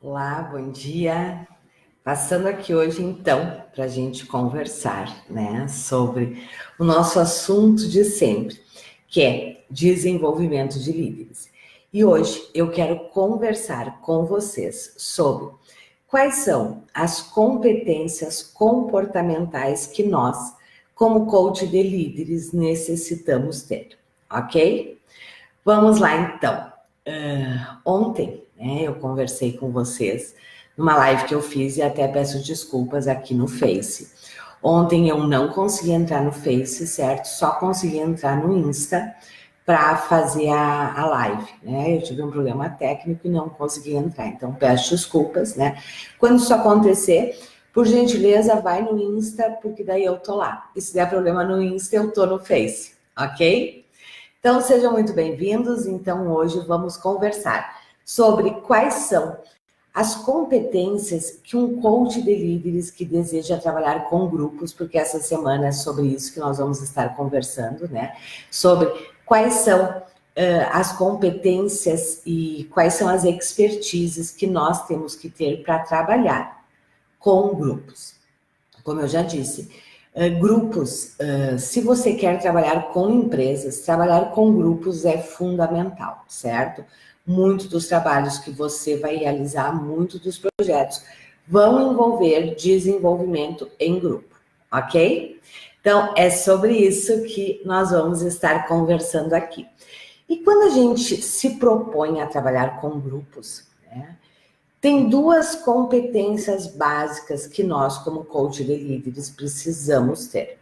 Olá, bom dia. Passando aqui hoje, então, para a gente conversar, né, sobre o nosso assunto de sempre, que é desenvolvimento de líderes. E hoje eu quero conversar com vocês sobre quais são as competências comportamentais que nós, como coach de líderes, necessitamos ter, ok? Vamos lá, então. Ontem, né, eu conversei com vocês numa live que eu fiz e até peço desculpas aqui no Face. Ontem eu não consegui entrar no Face, certo? Só consegui entrar no Insta para fazer a live, né? Eu tive um problema técnico e não consegui entrar, então peço desculpas, né? Quando isso acontecer, por gentileza, vai no Insta, porque daí eu tô lá. E se der problema no Insta, eu tô no Face, ok? Então, sejam muito bem-vindos. Então, hoje vamos conversar sobre quais são as competências que um coach de líderes que deseja trabalhar com grupos, porque essa semana é sobre isso que nós vamos estar conversando, né? Sobre quais são as competências e quais são as expertises que nós temos que ter para trabalhar com grupos. Como eu já disse, grupos, se você quer trabalhar com empresas, trabalhar com grupos é fundamental, certo? Muitos dos trabalhos que você vai realizar, muitos dos projetos vão envolver desenvolvimento em grupo, ok? Então, é sobre isso que nós vamos estar conversando aqui. E quando a gente se propõe a trabalhar com grupos, né? Tem duas competências básicas que nós, como coach de líderes, precisamos ter.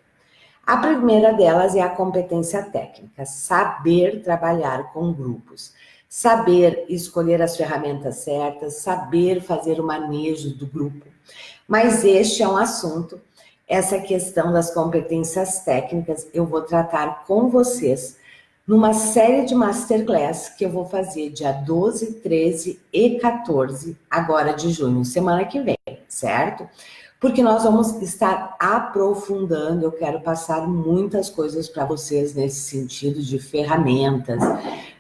A primeira delas é a competência técnica, saber trabalhar com grupos, saber escolher as ferramentas certas, saber fazer o manejo do grupo. Mas este é um assunto, essa questão das competências técnicas, eu vou tratar com vocês numa série de masterclass que eu vou fazer dia 12, 13 e 14, agora de junho, semana que vem, certo? Porque nós vamos estar aprofundando, eu quero passar muitas coisas para vocês nesse sentido de ferramentas,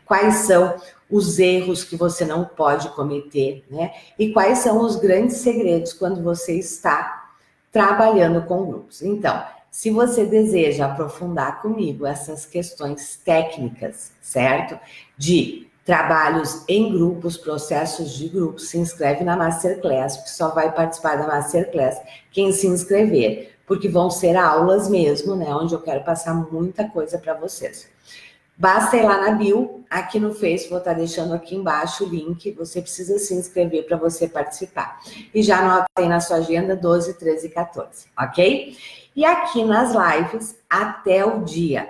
quais são os erros que você não pode cometer, né? E quais são os grandes segredos quando você está trabalhando com grupos. Então, se você deseja aprofundar comigo essas questões técnicas, certo? De trabalhos em grupos, processos de grupos, se inscreve na Masterclass, porque só vai participar da Masterclass quem se inscrever, porque vão ser aulas mesmo, né? Onde eu quero passar muita coisa para vocês. Basta ir lá na bio, aqui no Face, vou estar deixando aqui embaixo o link, você precisa se inscrever para você participar. E já anota aí na sua agenda 12, 13 e 14, ok? E aqui nas lives, até o dia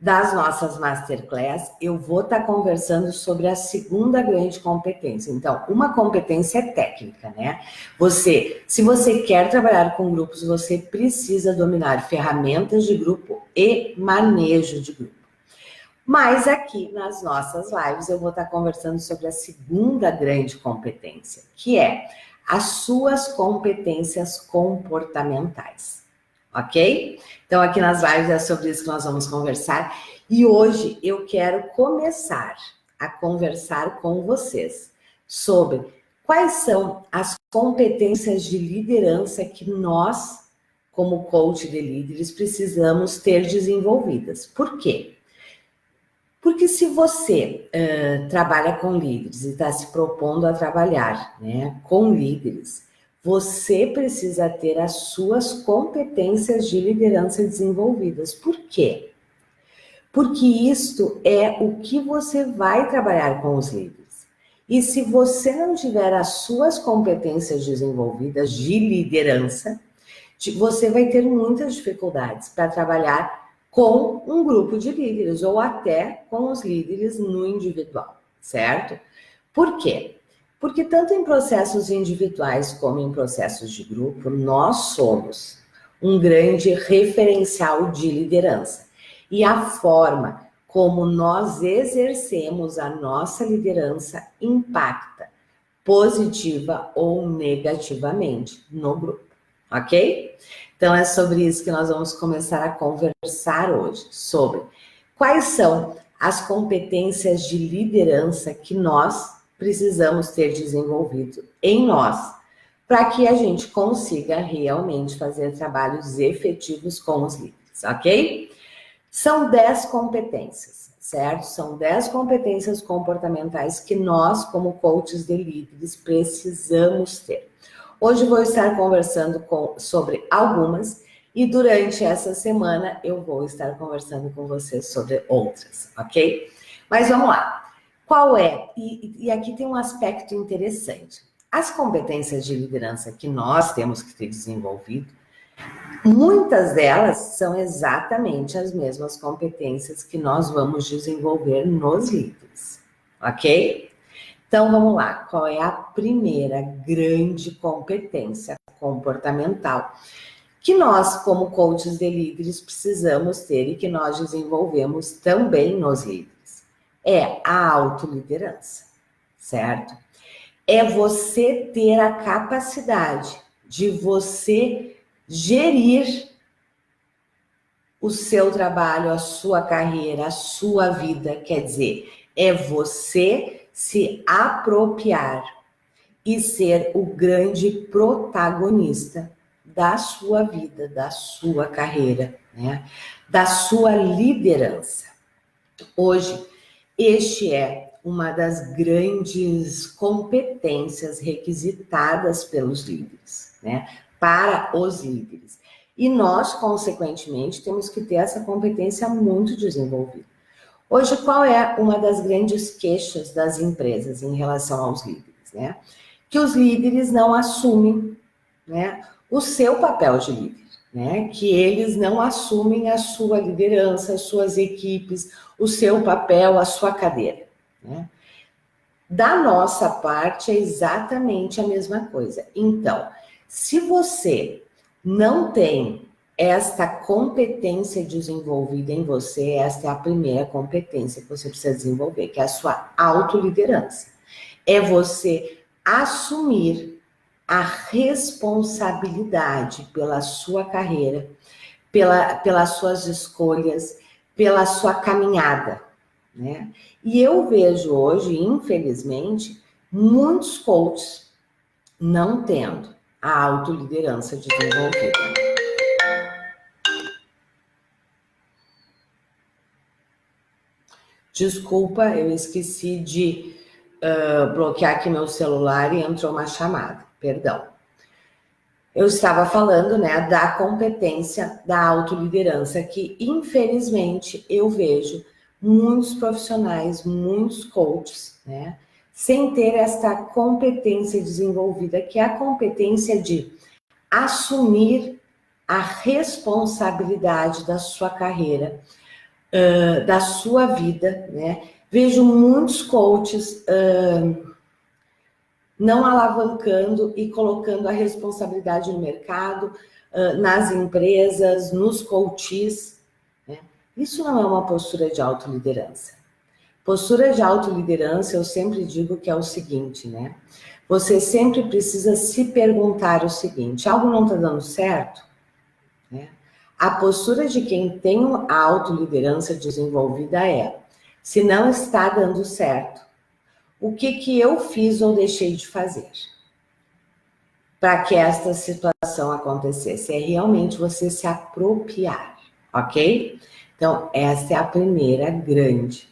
das nossas masterclass, eu vou estar conversando sobre a segunda grande competência. Então, uma competência é técnica, né? Se você quer trabalhar com grupos, você precisa dominar ferramentas de grupo e manejo de grupo. Mas aqui nas nossas lives eu vou estar conversando sobre a segunda grande competência, que é as suas competências comportamentais, ok? Então aqui nas lives é sobre isso que nós vamos conversar e hoje eu quero começar a conversar com vocês sobre quais são as competências de liderança que nós, como coach de líderes, precisamos ter desenvolvidas. Por quê? Porque se você trabalha com líderes e está se propondo a trabalhar, né, com líderes, você precisa ter as suas competências de liderança desenvolvidas. Por quê? Porque isto é o que você vai trabalhar com os líderes. E se você não tiver as suas competências desenvolvidas de liderança, você vai ter muitas dificuldades para trabalhar com um grupo de líderes ou até com os líderes no individual, certo? Por quê? Porque tanto em processos individuais como em processos de grupo, nós somos um grande referencial de liderança. E a forma como nós exercemos a nossa liderança impacta positiva ou negativamente no grupo, ok? Então é sobre isso que nós vamos começar a conversar hoje, sobre quais são as competências de liderança que nós, precisamos ter desenvolvido em nós, para que a gente consiga realmente fazer trabalhos efetivos com os líderes, ok? São 10 competências, certo? São 10 competências comportamentais que nós, como coaches de líderes, precisamos ter. Hoje vou estar conversando sobre algumas e durante essa semana eu vou estar conversando com vocês sobre outras, ok? Mas vamos lá. Qual é? E aqui tem um aspecto interessante. As competências de liderança que nós temos que ter desenvolvido, muitas delas são exatamente as mesmas competências que nós vamos desenvolver nos líderes, ok? Então, vamos lá. Qual é a primeira grande competência comportamental que nós, como coaches de líderes, precisamos ter e que nós desenvolvemos também nos líderes? É a autoliderança, certo? É você ter a capacidade de você gerir o seu trabalho, a sua carreira, a sua vida. Quer dizer, é você se apropriar e ser o grande protagonista da sua vida, da sua carreira, né? Da sua liderança. Hoje, este é uma das grandes competências requisitadas pelos líderes, né? Para os líderes. E nós, consequentemente, temos que ter essa competência muito desenvolvida. Hoje, qual é uma das grandes queixas das empresas em relação aos líderes, né? Que os líderes não assumem, né, o seu papel de líder, né? Que eles não assumem a sua liderança, as suas equipes, o seu papel, a sua cadeira, né? Da nossa parte é exatamente a mesma coisa. Então, se você não tem esta competência desenvolvida em você, esta é a primeira competência que você precisa desenvolver, que é a sua autoliderança. É você assumir a responsabilidade pela sua carreira, pelas suas escolhas, pela sua caminhada, né? E eu vejo hoje, infelizmente, muitos coaches não tendo a autoliderança desenvolvida. Desculpa, eu esqueci de bloquear aqui meu celular e entrou uma chamada, perdão. Eu estava falando, né, da competência da autoliderança, que infelizmente eu vejo muitos profissionais, muitos coaches, né, sem ter esta competência desenvolvida, que é a competência de assumir a responsabilidade da sua carreira, da sua vida, né? Vejo muitos coaches não alavancando e colocando a responsabilidade no mercado, nas empresas, nos coaches, né? Isso não é uma postura de autoliderança. Postura de autoliderança, eu sempre digo que é o seguinte, né? Você sempre precisa se perguntar o seguinte: algo não está dando certo? Né? A postura de quem tem a autoliderança desenvolvida é: se não está dando certo, o que eu fiz ou deixei de fazer para que esta situação acontecesse? É realmente você se apropriar, ok? Então, essa é a primeira grande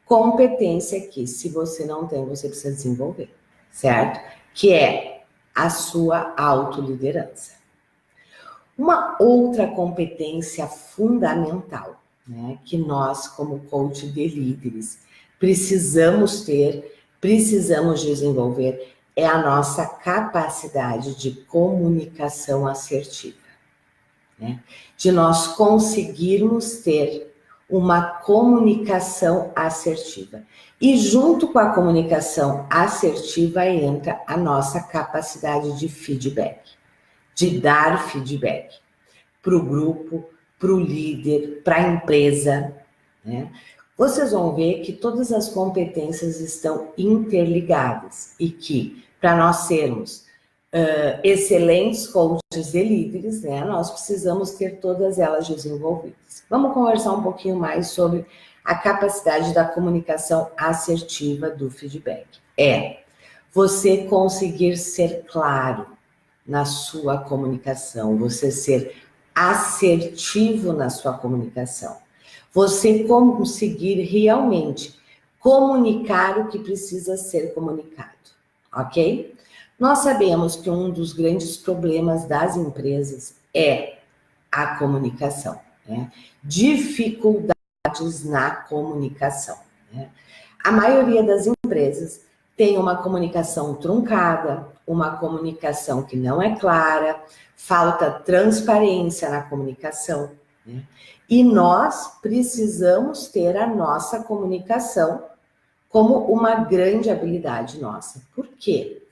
competência que, se você não tem, você precisa desenvolver, certo? Que é a sua autoliderança. Uma outra competência fundamental, né, que nós, como coach de líderes, precisamos ter, precisamos desenvolver, é a nossa capacidade de comunicação assertiva, né? De nós conseguirmos ter uma comunicação assertiva. E junto com a comunicação assertiva entra a nossa capacidade de feedback, de dar feedback para o grupo, para o líder, para a empresa, né? Vocês vão ver que todas as competências estão interligadas e que, para nós sermos excelentes coaches e líderes, né, nós precisamos ter todas elas desenvolvidas. Vamos conversar um pouquinho mais sobre a capacidade da comunicação assertiva do feedback. É você conseguir ser claro na sua comunicação, você ser assertivo na sua comunicação, você conseguir realmente comunicar o que precisa ser comunicado, ok? Nós sabemos que um dos grandes problemas das empresas é a comunicação, né? Dificuldades na comunicação, né? A maioria das empresas tem uma comunicação truncada, uma comunicação que não é clara, falta transparência na comunicação, né? E nós precisamos ter a nossa comunicação como uma grande habilidade nossa. Por quê?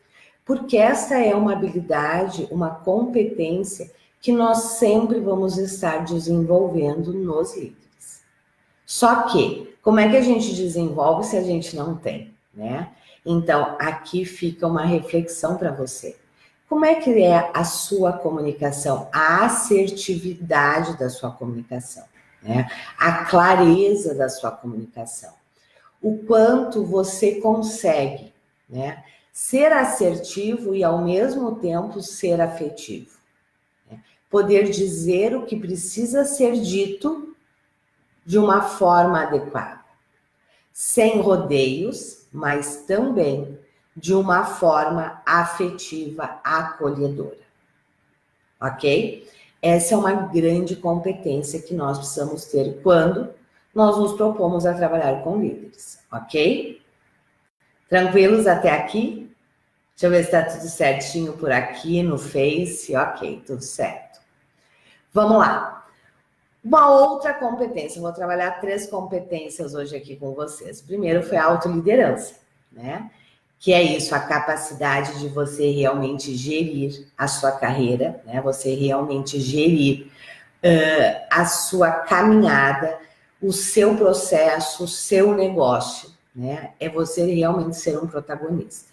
Porque essa é uma habilidade, uma competência que nós sempre vamos estar desenvolvendo nos líderes. Só que, como é que a gente desenvolve se a gente não tem, né? Então, aqui fica uma reflexão para você. Como é que é a sua comunicação, a assertividade da sua comunicação, né? A clareza da sua comunicação. O quanto você consegue, né? Ser assertivo e, ao mesmo tempo, ser afetivo. Né? Poder dizer o que precisa ser dito de uma forma adequada. Sem rodeios, mas também de uma forma afetiva, acolhedora. Ok? Essa é uma grande competência que nós precisamos ter quando nós nos propomos a trabalhar com líderes. Ok? Tranquilos até aqui? Deixa eu ver se está tudo certinho por aqui no Face. Ok, tudo certo. Vamos lá. Uma outra competência, vou trabalhar 3 competências hoje aqui com vocês. Primeiro foi a autoliderança, né? Que é isso, a capacidade de você realmente gerir a sua carreira, né? Você realmente gerir a sua caminhada, o seu processo, o seu negócio, né? É você realmente ser um protagonista,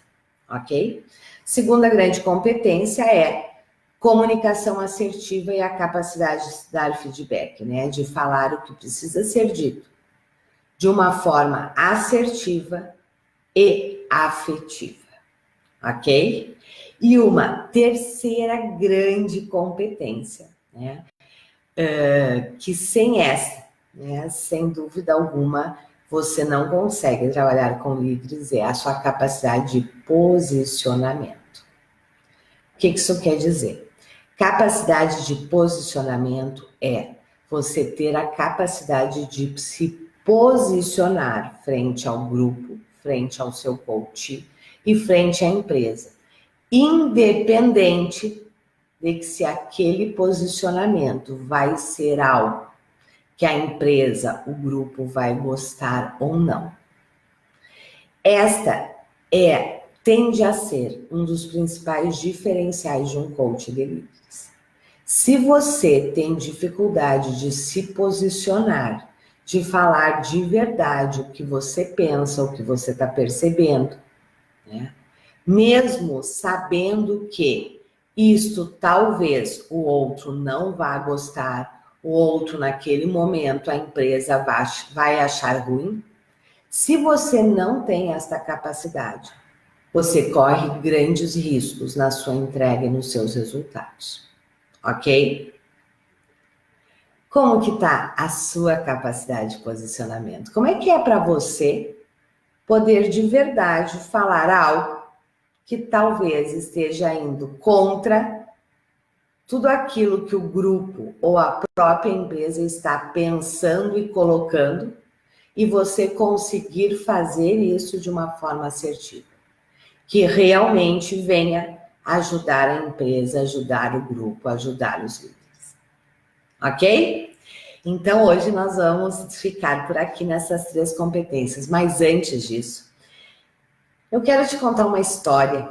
ok? Segunda grande competência é comunicação assertiva e a capacidade de dar feedback, né? De falar o que precisa ser dito de uma forma assertiva e afetiva, ok? E uma terceira grande competência, né? Que sem essa, né? Sem dúvida alguma, você não consegue trabalhar com líderes, é a sua capacidade de posicionamento. O que isso quer dizer? Capacidade de posicionamento é você ter a capacidade de se posicionar frente ao grupo, frente ao seu coach e frente à empresa, independente de que se aquele posicionamento vai ser algo que a empresa, o grupo vai gostar ou não. Esta tende a ser um dos principais diferenciais de um coach de líderes. Se você tem dificuldade de se posicionar, de falar de verdade o que você pensa, o que você está percebendo, né? Mesmo sabendo que isto talvez o outro não vá gostar, o outro naquele momento a empresa vai achar ruim, se você não tem esta capacidade, você corre grandes riscos na sua entrega e nos seus resultados, ok? Como que está a sua capacidade de posicionamento? Como é que é para você poder de verdade falar algo que talvez esteja indo contra tudo aquilo que o grupo ou a própria empresa está pensando e colocando, e você conseguir fazer isso de uma forma assertiva, que realmente venha ajudar a empresa, ajudar o grupo, ajudar os líderes. Ok? Então, hoje nós vamos ficar por aqui nessas 3 competências, mas antes disso, eu quero te contar uma história,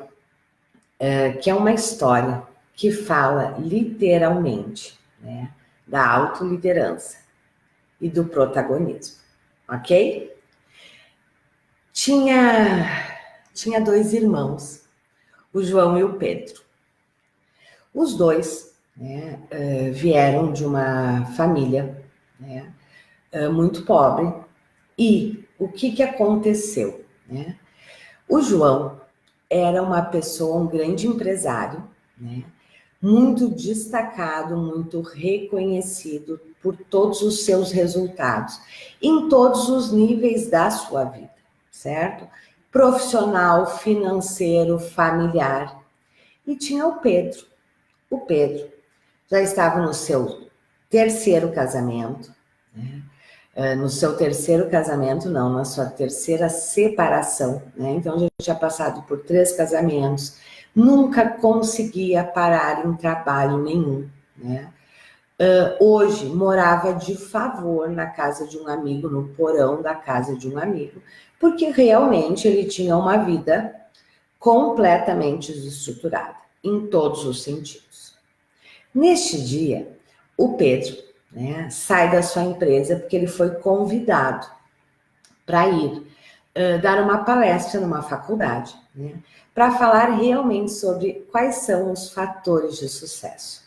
que é uma história que fala literalmente, né, da autoliderança e do protagonismo, ok? Tinha 2 irmãos, o João e o Pedro. Os 2, né, vieram de uma família, né, muito pobre. E o que aconteceu, né? O João era uma pessoa, um grande empresário, né? Muito destacado, muito reconhecido por todos os seus resultados, em todos os níveis da sua vida, certo? Profissional, financeiro, familiar. E tinha o Pedro. O Pedro já estava no seu terceiro casamento, né? No seu terceiro casamento, não, na sua terceira separação, né? Então já tinha passado por 3 casamentos, nunca conseguia parar em trabalho nenhum, né? Hoje morava de favor na casa de um amigo, no porão da casa de um amigo, porque realmente ele tinha uma vida completamente desestruturada, em todos os sentidos. Neste dia, o Pedro, né, sai da sua empresa porque ele foi convidado para ir dar uma palestra numa faculdade, né, para falar realmente sobre quais são os fatores de sucesso.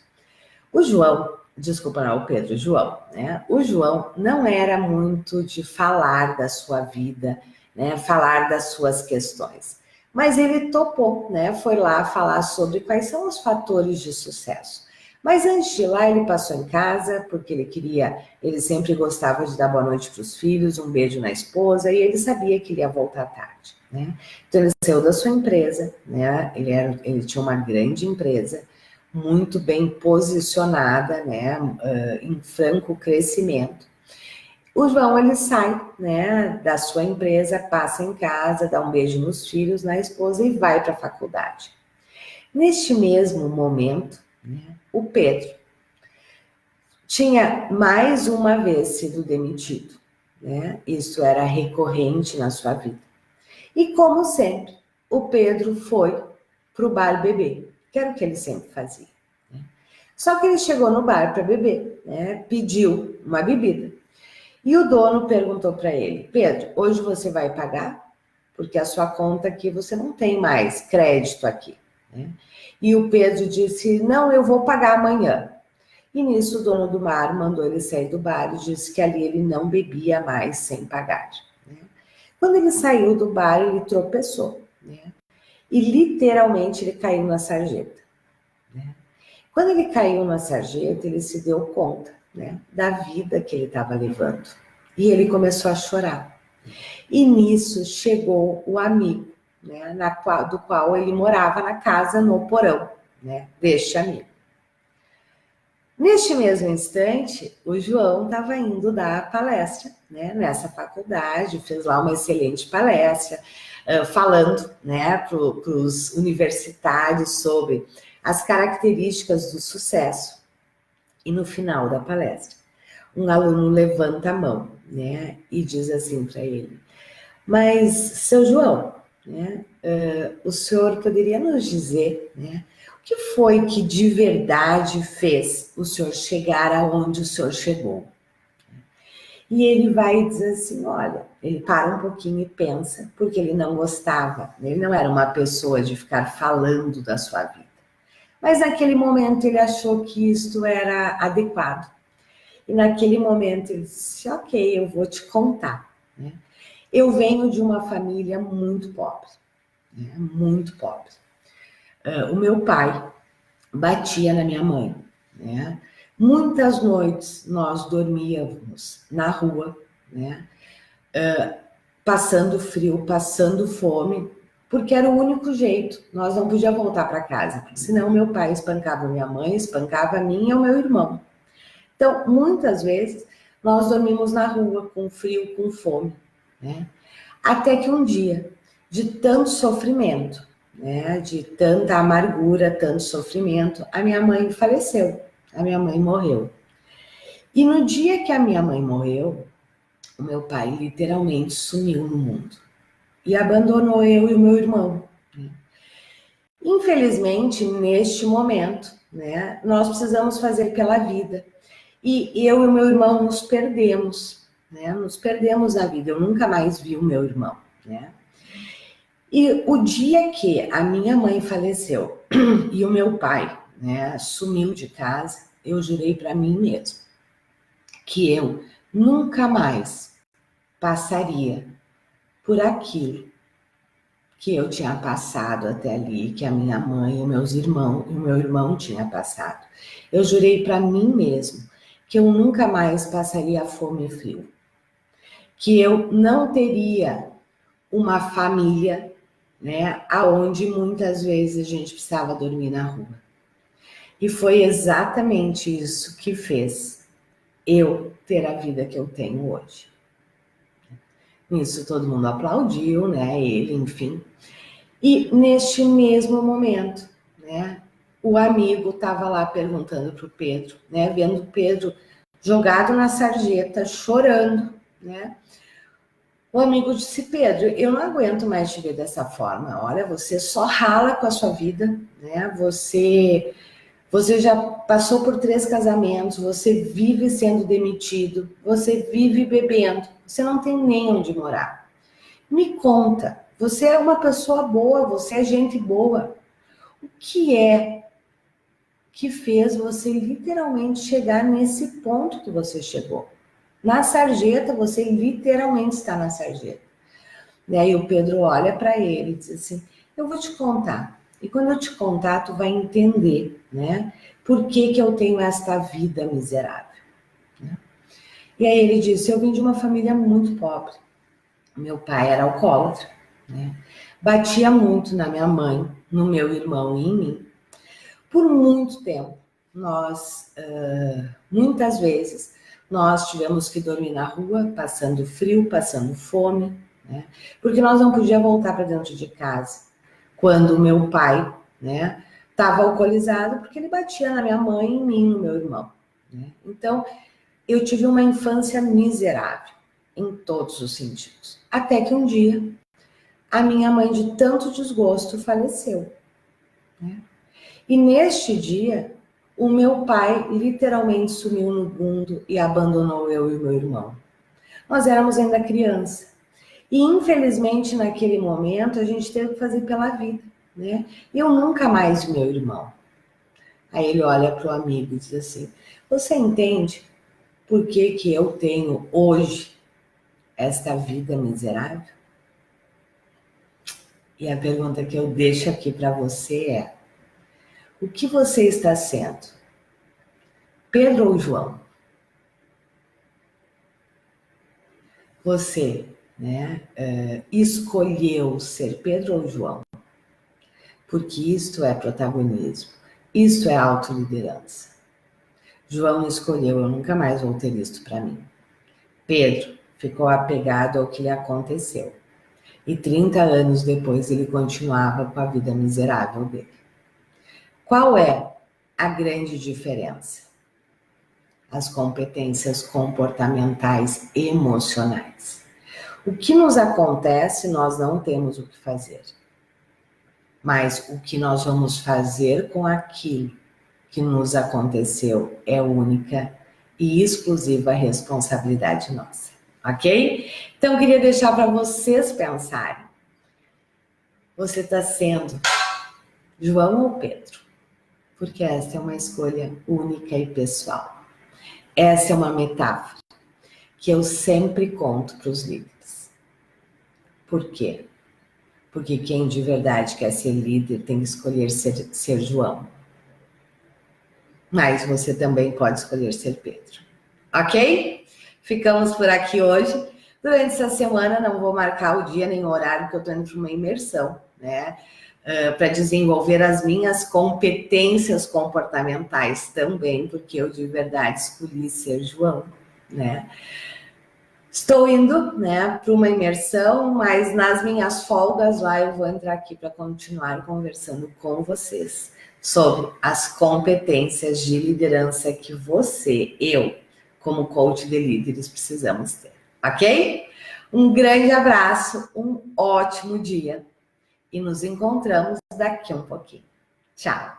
O João, desculpa, não, o Pedro, o João, né? O João não era muito de falar da sua vida, né? Falar das suas questões. Mas ele topou, né? Foi lá falar sobre quais são os fatores de sucesso. Mas antes de ir lá, ele passou em casa, porque ele sempre gostava de dar boa noite para os filhos, um beijo na esposa, e ele sabia que ele ia voltar tarde, né? Então ele saiu da sua empresa, né? Ele tinha uma grande empresa, muito bem posicionada, né, em franco crescimento. O João, ele sai, né, da sua empresa, passa em casa, dá um beijo nos filhos, na esposa e vai para a faculdade. Neste mesmo momento, né, o Pedro tinha mais uma vez sido demitido, né? Isso era recorrente na sua vida. E como sempre, o Pedro foi para o bar beber, que era o que ele sempre fazia. Só que ele chegou no bar para beber, né? Pediu uma bebida. E o dono perguntou para ele: Pedro, hoje você vai pagar? Porque a sua conta aqui você não tem mais crédito aqui, né? E o Pedro disse: não, eu vou pagar amanhã. E nisso o dono do bar mandou ele sair do bar e disse que ali ele não bebia mais sem pagar, né? Quando ele saiu do bar, ele tropeçou, né? E literalmente ele caiu na sarjeta, né? Quando ele caiu na sarjeta, ele se deu conta, né, da vida que ele estava levando. E ele começou a chorar. E nisso chegou o amigo, né, do qual ele morava na casa, no porão, né, deste amigo. Neste mesmo instante, o João estava indo dar palestra, né, nessa faculdade, fez lá uma excelente palestra, falando, né, para os universitários sobre as características do sucesso. E no final da palestra, um aluno levanta a mão, né, e diz assim para ele: mas, seu João, né, o senhor poderia nos dizer, né, o que foi que de verdade fez o senhor chegar aonde o senhor chegou? E ele vai dizer assim, olha, ele para um pouquinho e pensa, porque ele não gostava, ele não era uma pessoa de ficar falando da sua vida. Mas naquele momento ele achou que isto era adequado. E naquele momento ele disse, ok, eu vou te contar, né? Eu venho de uma família muito pobre, né? Muito pobre. O meu pai batia na minha mãe, né? Muitas noites nós dormíamos na rua, né? Passando frio, passando fome, porque era o único jeito. Nós não podíamos voltar para casa, porque senão meu pai espancava minha mãe, espancava a mim e o meu irmão. Então, muitas vezes, nós dormimos na rua, com frio, com fome, né? Até que um dia, de tanto sofrimento, né? De tanta amargura, tanto sofrimento, a minha mãe faleceu, a minha mãe morreu. E no dia que a minha mãe morreu, o meu pai literalmente sumiu no mundo e abandonou eu e o meu irmão, né? Infelizmente, neste momento, né, nós precisamos fazer pela vida. E eu e o meu irmão nos perdemos, né? Nos perdemos na vida. Eu nunca mais vi o meu irmão, né? E o dia que a minha mãe faleceu e o meu pai, né, sumiu de casa, eu jurei para mim mesmo que eu nunca mais passaria por aquilo que eu tinha passado até ali, que a minha mãe, os meus irmãos e o meu irmão tinha passado. Eu jurei para mim mesmo que eu nunca mais passaria fome e frio, que eu não teria uma família, né, aonde muitas vezes a gente precisava dormir na rua. E foi exatamente isso que fez eu ter a vida que eu tenho hoje. Nisso todo mundo aplaudiu, né, ele, enfim. E neste mesmo momento, né, o amigo estava lá perguntando para o Pedro, né, vendo o Pedro jogado na sarjeta, chorando, né. O amigo disse: Pedro, eu não aguento mais te ver dessa forma. Olha, você só rala com a sua vida, né? Você já passou por 3 casamentos, você vive sendo demitido, você vive bebendo, você não tem nem onde morar. Me conta, você é uma pessoa boa, você é gente boa. O que é que fez você literalmente chegar nesse ponto que você chegou? Na sarjeta, você literalmente está na sarjeta. E aí o Pedro olha para ele e diz assim: eu vou te contar. E quando eu te contar, tu vai entender, né? Por que eu tenho esta vida miserável. Né? E aí ele disse: eu vim de uma família muito pobre. Meu pai era alcoólatra, né? Batia muito na minha mãe, no meu irmão e em mim. Por muito tempo, muitas vezes, nós tivemos que dormir na rua, passando frio, passando fome, né? Porque nós não podíamos voltar para dentro de casa. Quando o meu pai, né, estava alcoolizado, porque ele batia na minha mãe, em mim, no meu irmão. Né? Então, eu tive uma infância miserável, em todos os sentidos. Até que um dia, a minha mãe, de tanto desgosto, faleceu. Né? E neste dia, o meu pai literalmente sumiu no mundo e abandonou eu e o meu irmão. Nós éramos ainda criança. E infelizmente, naquele momento, a gente teve que fazer pela vida, né? Eu nunca mais vi meu irmão. Aí ele olha para o amigo e diz assim: você entende por que que eu tenho hoje esta vida miserável? E a pergunta que eu deixo aqui para você é: o que você está sendo? Pedro ou João? Você, né, escolheu ser Pedro ou João? Porque isto é protagonismo, isto é autoliderança. João escolheu: eu nunca mais vou ter isto para mim. Pedro ficou apegado ao que lhe aconteceu. E 30 anos depois ele continuava com a vida miserável dele. Qual é a grande diferença? As competências comportamentais emocionais. O que nos acontece, nós não temos o que fazer. Mas o que nós vamos fazer com aquilo que nos aconteceu é única e exclusiva responsabilidade nossa, ok? Então, eu queria deixar para vocês pensarem. Você está sendo João ou Pedro? Porque essa é uma escolha única e pessoal. Essa é uma metáfora que eu sempre conto para os líderes. Por quê? Porque quem de verdade quer ser líder tem que escolher ser João. Mas você também pode escolher ser Pedro. Ok? Ficamos por aqui hoje. Durante essa semana não vou marcar o dia nem o horário, porque eu estou indo para uma imersão, né? Para desenvolver as minhas competências comportamentais também, porque eu de verdade escolhi ser João, né? Estou indo, né, para uma imersão, mas nas minhas folgas lá eu vou entrar aqui para continuar conversando com vocês sobre as competências de liderança que você, eu, como coach de líderes, precisamos ter, ok? Um grande abraço, um ótimo dia e nos encontramos daqui a um pouquinho. Tchau!